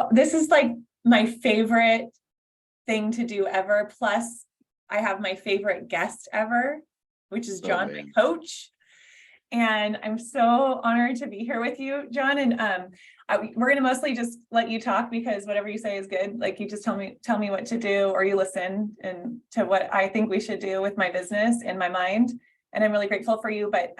So this is like my favorite thing to do ever. Plus, I have my favorite guest ever, which is John, my coach. And I'm so honored to be here with you, John. And we're going to mostly just let you talk because whatever you say is good. Like you just tell me what to do, or you listen and to what I think we should do with my business in my mind. And I'm really grateful for you. But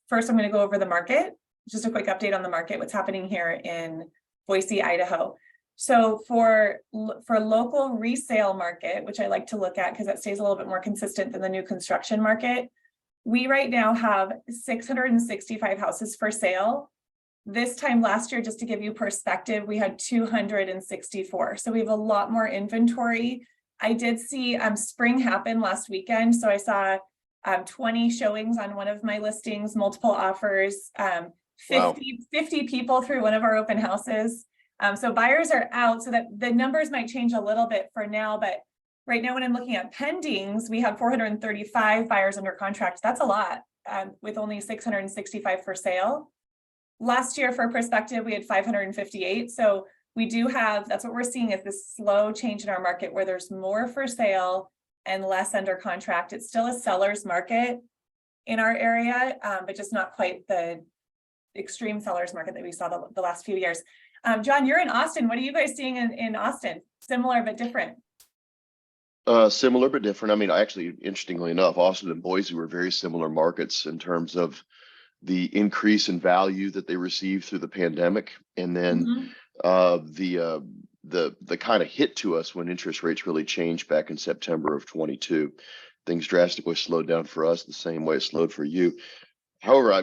first, I'm going to go over the market. Just a quick update on the market, what's happening here in Boise, Idaho. So for local resale market, which I like to look at because that stays a little bit more consistent than the new construction market, we right now have 665 houses for sale. This time last year, just to give you perspective, we had 264. So we have a lot more inventory. I did see spring happen last weekend. So I saw 20 showings on one of my listings, multiple offers, 50 people through one of our open houses. So buyers are out, so that the numbers might change a little bit for now, but right now when I'm looking at pendings, we have 435 buyers under contract. That's a lot, with only 665 for sale. Last year, for perspective, we had 558. So we do have, that's what we're seeing is this slow change in our market where there's more for sale and less under contract. It's still a seller's market in our area, but just not quite the extreme seller's market that we saw the last few years. John, you're in Austin. What are you guys seeing in Austin? Similar but different? Similar but different. I mean, actually, interestingly enough, Austin and Boise were very similar markets in terms of the increase in value that they received through the pandemic, and then the kind of hit to us when interest rates really changed back in September of 22. Things drastically slowed down for us the same way it slowed for you. However,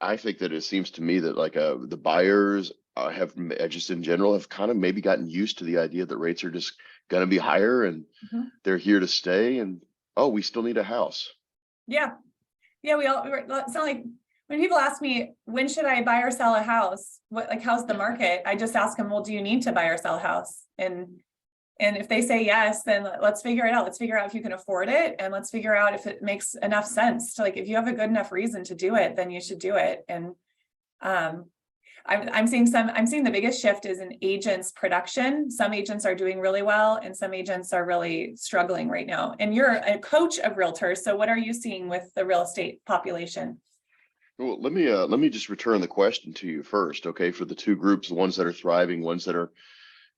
I think that it seems to me that like the buyers have just in general have kind of maybe gotten used to the idea that rates are just going to be higher and they're here to stay, and we still need a house. Yeah, it's not like when people ask me, when should I buy or sell a house? How's the market? I just ask them, well, do you need to buy or sell a house? And if they say yes, then let's figure it out. Let's figure out if you can afford it, and let's figure out if it makes enough sense to, like, if you have a good enough reason to do it, then you should do it. And I'm seeing the biggest shift is in agents' production. Some agents are doing really well, and some agents are really struggling right now. And you're a coach of realtors, so what are you seeing with the real estate population? Well, let me just return the question to you first, okay? For the two groups, the ones that are thriving, ones that are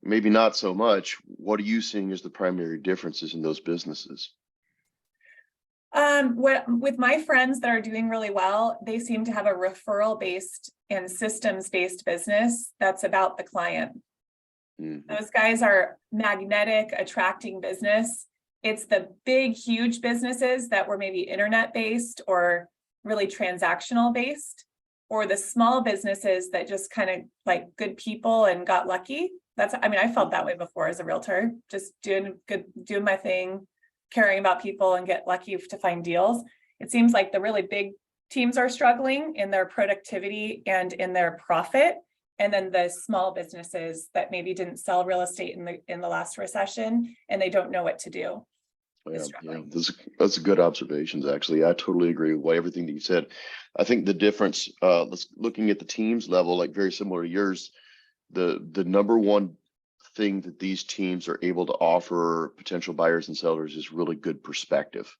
maybe not so much, what are you seeing as the primary differences in those businesses? With my friends that are doing really well, they seem to have a referral-based and systems-based business that's about the client. Those guys are magnetic, attracting business. It's the big, huge businesses that were maybe internet-based or really transactional based, or the small businesses that just kind of like good people and got lucky. I felt that way before as a realtor, just doing my thing, caring about people and get lucky to find deals. It seems like the really big teams are struggling in their productivity and in their profit. And then the small businesses that maybe didn't sell real estate in the last recession, and they don't know what to do. Yeah, that's good observations, actually. I totally agree with everything that you said. I think the difference, looking at the teams level, like very similar to yours, the number one thing that these teams are able to offer potential buyers and sellers is really good perspective.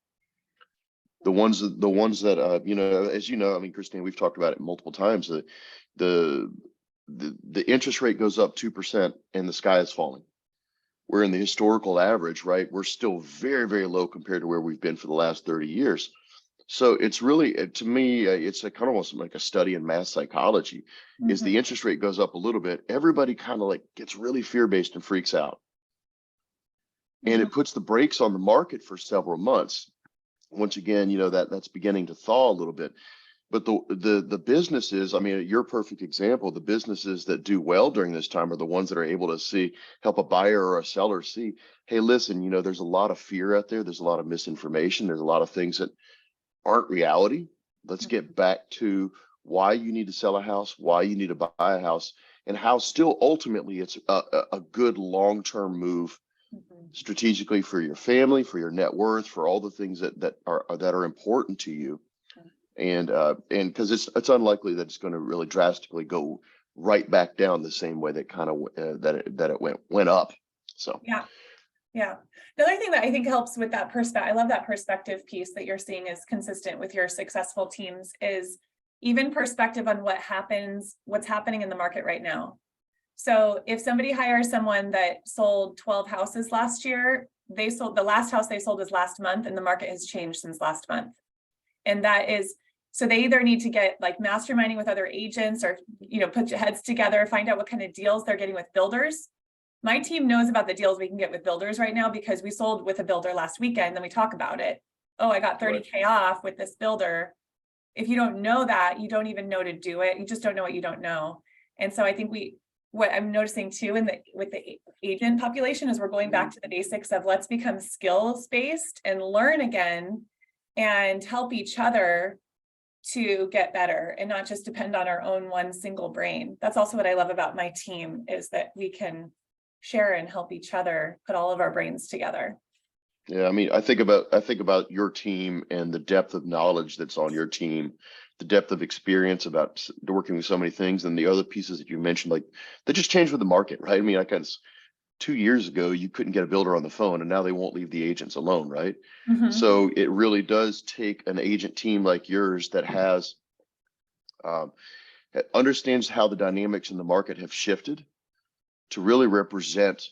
The ones that as you know, I mean, Christina, we've talked about it multiple times. The interest rate goes up 2% and the sky is falling. We're in the historical average, right? We're still very, very low compared to where we've been for the last 30 years. So it's really, to me, it's kind of almost like a study in mass psychology. Is the interest rate goes up a little bit, everybody kind of like gets really fear-based and freaks out. And it puts the brakes on the market for several months. Once again, that's beginning to thaw a little bit. But the businesses, I mean, you're a perfect example. The businesses that do well during this time are the ones that are able to help a buyer or a seller see, hey, listen, there's a lot of fear out there. There's a lot of misinformation. There's a lot of things that aren't reality. Let's get back to why you need to sell a house, why you need to buy a house, and how still ultimately it's a good long-term move strategically for your family, for your net worth, for all the things that are important to you. And because it's unlikely that it's going to really drastically go right back down the same way that kind of that it went up. So yeah. The other thing that I think helps with that perspective, I love that perspective piece that you're seeing is consistent with your successful teams, is even perspective on what's happening in the market right now. So if somebody hires someone that sold 12 houses last year, the last house they sold was last month, and the market has changed since last month. And that is, so they either need to get like masterminding with other agents, or, put your heads together, find out what kind of deals they're getting with builders. My team knows about the deals we can get with builders right now because we sold with a builder last weekend, then we talk about it. Oh, I got 30K off with this builder. If you don't know that, you don't even know to do it. You just don't know what you don't know. And so I think what I'm noticing too with the agent population is we're going back to the basics of let's become skills based and learn again and help each other to get better and not just depend on our own one single brain. That's also what I love about my team, is that we can share and help each other put all of our brains together. Yeah, I mean, I think about your team and the depth of knowledge that's on your team, the depth of experience about working with so many things, and the other pieces that you mentioned, like they just changed with the market, right? I mean, 2 years ago, you couldn't get a builder on the phone, and now they won't leave the agents alone, right? Mm-hmm. So it really does take an agent team like yours that has understands how the dynamics in the market have shifted to really represent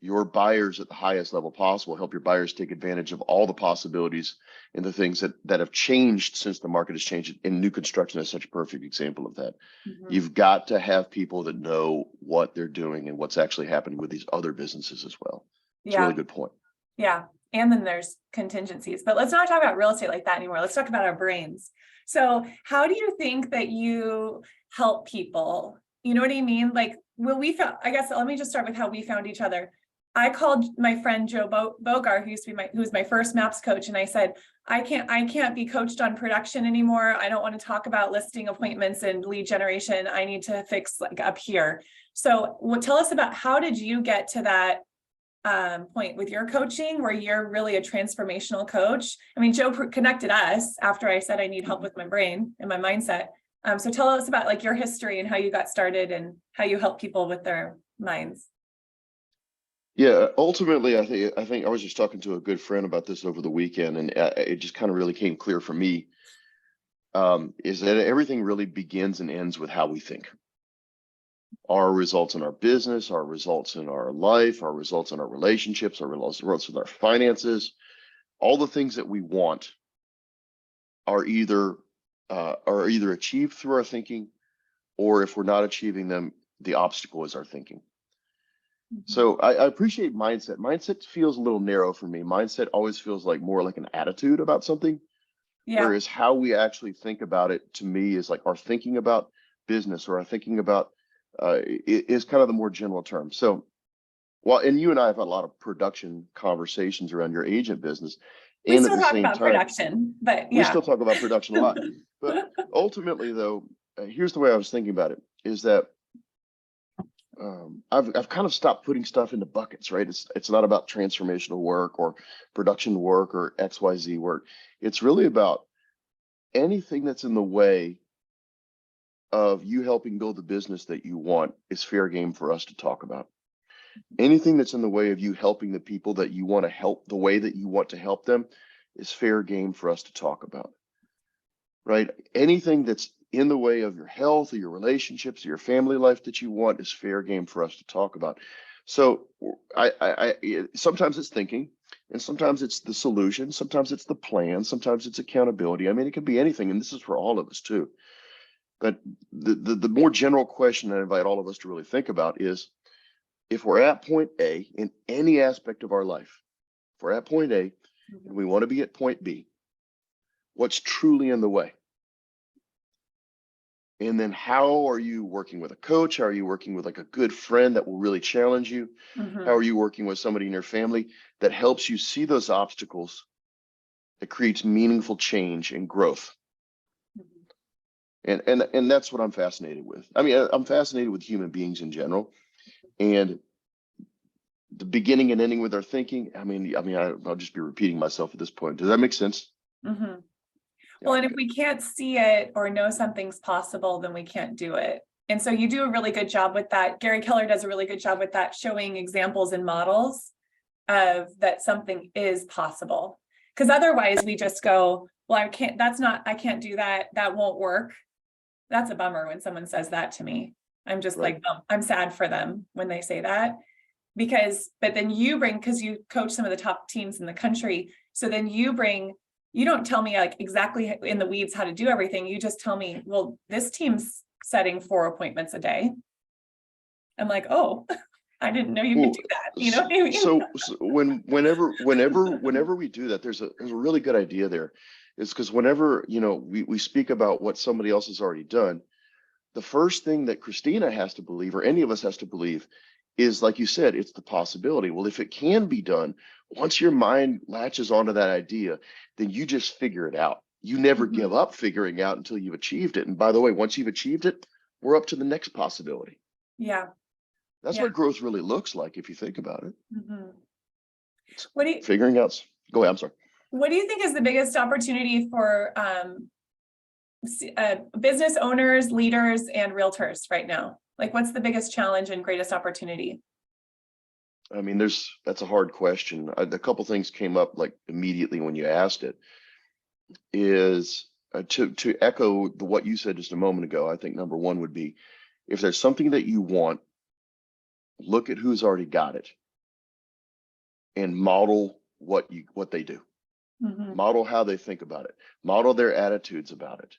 your buyers at the highest level possible, help your buyers take advantage of all the possibilities and the things that have changed since the market has changed. And new construction is such a perfect example of that. Mm-hmm. You've got to have people that know what they're doing and what's actually happening with these other businesses as well. It's a really good point. Yeah. And then there's contingencies, but let's not talk about real estate like that anymore. Let's talk about our brains. So how do you think that you help people? You know what I mean? Like, I guess, let me just start with how we found each other. I called my friend Joe Bogar, who was my first MAPS coach. And I said, I can't be coached on production anymore. I don't want to talk about listing appointments and lead generation. I need to fix like up here. So tell us about, how did you get to that point with your coaching, where you're really a transformational coach? I mean, Joe connected us after I said I need help with my brain and my mindset. So tell us about like your history and how you got started and how you help people with their minds. Yeah, ultimately, I think I was just talking to a good friend about this over the weekend, and it just kind of really came clear for me, is that everything really begins and ends with how we think. Our results in our business, our results in our life, our results in our relationships, our results with our finances, all the things that we want are either achieved through our thinking, or if we're not achieving them, the obstacle is our thinking. So I appreciate mindset. Mindset feels a little narrow for me. Mindset always feels like more like an attitude about something. Yeah. Whereas how we actually think about it, to me, is like our thinking about business, or our thinking about is kind of the more general term. So, and you and I have had a lot of production conversations around your agent business. We still talk about production, but yeah. We still talk about production a lot. But ultimately, though, here's the way I was thinking about it, is that I've kind of stopped putting stuff into buckets, right? It's not about transformational work or production work or XYZ work. It's really about anything that's in the way of you helping build the business that you want is fair game for us to talk about. Anything that's in the way of you helping the people that you want to help the way that you want to help them is fair game for us to talk about, right? Anything that's in the way of your health or your relationships or your family life that you want is fair game for us to talk about. So I sometimes it's thinking, and sometimes it's the solution, sometimes it's the plan, sometimes it's accountability. I mean, it can be anything, and this is for all of us too. But the more general question I invite all of us to really think about is, if we're at point A in any aspect of our life, if we're at point A and we want to be at point B, what's truly in the way? And then how are you working with a coach? How are you working with like a good friend that will really challenge you? How are you working with somebody in your family that helps you see those obstacles, that creates meaningful change and growth? And that's what I'm fascinated with. I mean, I'm fascinated with human beings in general, and the beginning and ending with our thinking. I'll just be repeating myself at this point. Does that make sense? Well, and if we can't see it or know something's possible, then we can't do it. And so you do a really good job with that. Gary Keller does a really good job with that, showing examples and models of that something is possible. Because otherwise we just go, well, I can't do that. That won't work. That's a bummer when someone says that to me. I'm just Right. like, I'm sad for them when they say that. But then because you coach some of the top teams in the country. So then you don't tell me like exactly in the weeds how to do everything. You just tell me, well, this team's setting 4 appointments a day. I'm like, oh, I didn't know you could do that. You know what I mean? So whenever we do that, there's a really good idea there. It's because whenever, we speak about what somebody else has already done, the first thing that Christina has to believe, or any of us has to believe, is, like you said, it's the possibility. Well, if it can be done, once your mind latches onto that idea, then you just figure it out. You never give up figuring out until you've achieved it. And by the way, once you've achieved it, we're up to the next possibility. Yeah. That's what growth really looks like, if you think about it. What do you Figuring out. Go ahead. I'm sorry. What do you think is the biggest opportunity for business owners, leaders, and realtors right now? Like, what's the biggest challenge and greatest opportunity? I mean, that's a hard question. A couple things came up like immediately when you asked it. Is to echo what you said just a moment ago. I think number one would be, if there's something that you want, look at who's already got it and model what they do. Model how they think about it. Model their attitudes about it.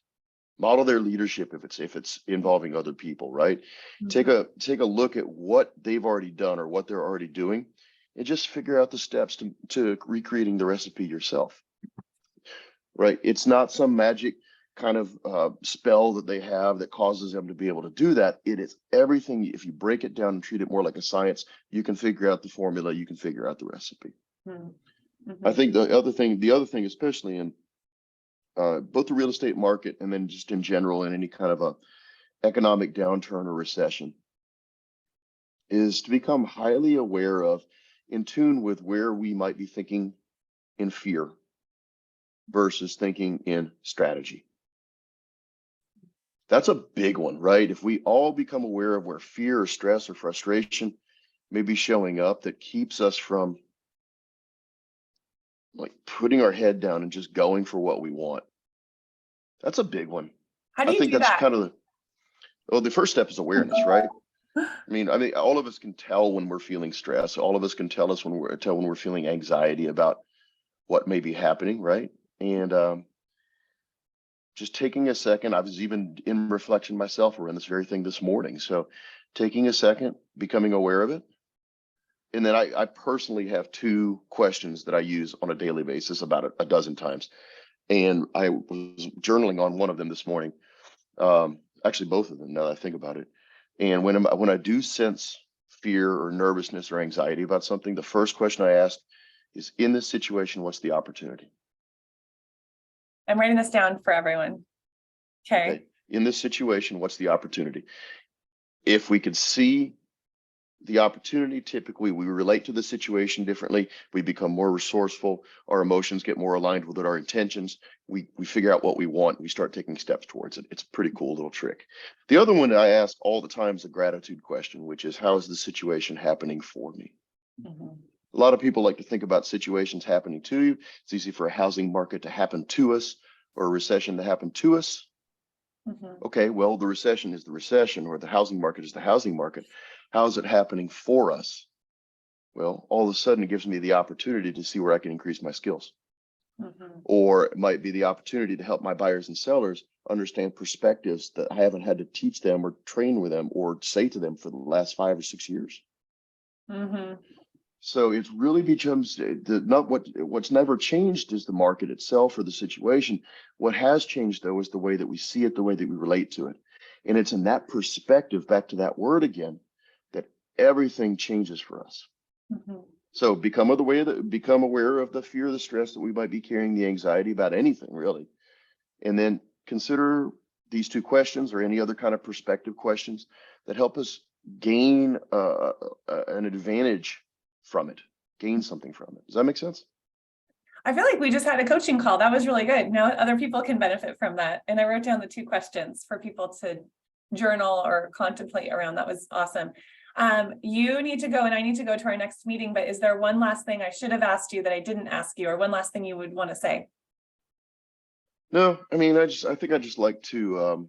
Model their leadership if it's involving other people, right? Take a look at what they've already done or what they're already doing, and just figure out the steps to recreating the recipe yourself. Right? It's not some magic kind of spell that they have that causes them to be able to do that. It is everything. If you break it down and treat it more like a science, you can figure out the formula, you can figure out the recipe. I think the other thing, especially in both the real estate market and then just in general in any kind of a economic downturn or recession, is to become highly aware of, in tune with where we might be thinking in fear versus thinking in strategy. That's a big one, right? If we all become aware of where fear or stress or frustration may be showing up, that keeps us from like putting our head down and just going for what we want. That's a big one. How do you do that? Kind of the first step is awareness, right? I mean, all of us can tell when we're feeling stress. All of us can tell when we're feeling anxiety about what may be happening, right? And just taking a second. I was even in reflection myself around this very thing this morning. So taking a second, becoming aware of it. And then I personally have 2 questions that I use on a daily basis about a dozen times. And I was journaling on one of them this morning. Actually, both of them, now that I think about it. And when I do sense fear or nervousness or anxiety about something, the first question I ask is, in this situation, what's the opportunity? I'm writing this down for everyone. Okay. In this situation, what's the opportunity? If we could see the opportunity, typically we relate to the situation differently. We become more resourceful. Our emotions get more aligned with our intentions. We figure out what we want. We start taking steps towards it. It's a pretty cool little trick. The other one I ask all the time is a gratitude question, which is, how is the situation happening for me? A lot of people like to think about situations happening to you. It's easy for a housing market to happen to us or a recession to happen to us. Okay, well, the recession is the recession, or the housing market is the housing market. How is it happening for us? Well, all of a sudden it gives me the opportunity to see where I can increase my skills. Or it might be the opportunity to help my buyers and sellers understand perspectives that I haven't had to teach them or train with them or say to them for the last 5 or 6 years. So it really becomes what's never changed is the market itself or the situation. What has changed, though, is the way that we see it, the way that we relate to it. And it's in that perspective, back to that word again, that everything changes for us. So become aware of the fear, the stress that we might be carrying, the anxiety about anything really. And then consider these 2 questions or any other kind of perspective questions that help us gain an advantage from it, gain something from it. Does that make sense? I feel like we just had a coaching call. That was really good. Now other people can benefit from that. And I wrote down the 2 questions for people to journal or contemplate around. That was awesome. You need to go and I need to go to our next meeting, but is there one last thing I should have asked you that I didn't ask you, or one last thing you would want to say? No, I mean, I think I just like to,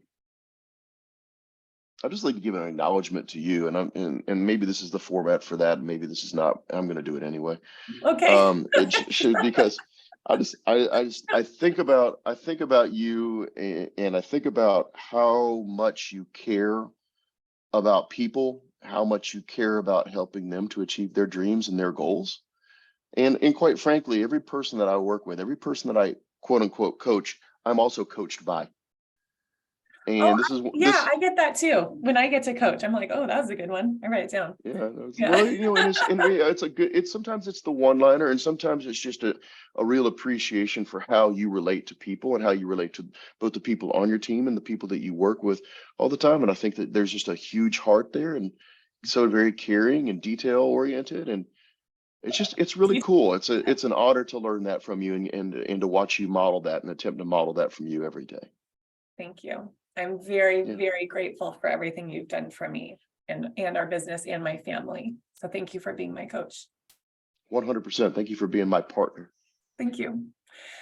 I just like to give an acknowledgement to you, and maybe this is the format for that. Maybe this is not. I'm going to do it anyway. Okay. It should, because I think about you, and I think about how much you care about people, how much you care about helping them to achieve their dreams and their goals. And quite frankly, every person that I work with, every person that I quote unquote coach, I'm also coached by. Oh, And this is yeah, I get that too. When I get to coach, I'm like, oh, that was a good one. I write it down. Yeah, Yeah. well, and it's a good, sometimes it's the one liner, and sometimes it's just a real appreciation for how you relate to people and how you relate to both the people on your team and the people that you work with all the time. And I think that there's just a huge heart there, and so very caring and detail oriented. And it's really cool. It's an honor to learn that from you, and to watch you model that and attempt to model that from you every day. Thank you. I'm very, very grateful for everything you've done for me and our business and my family. So thank you for being my coach. 100%. Thank you for being my partner. Thank you.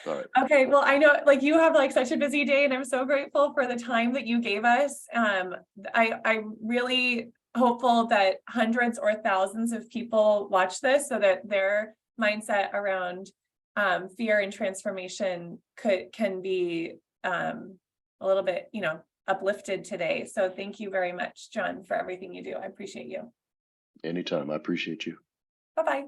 All right. Okay. Well, I know like you have like such a busy day, and I'm so grateful for the time that you gave us. I'm really hopeful that hundreds or thousands of people watch this so that their mindset around fear and transformation can be a little bit, uplifted today. So thank you very much, John, for everything you do. I appreciate you. Anytime. I appreciate you. Bye-bye.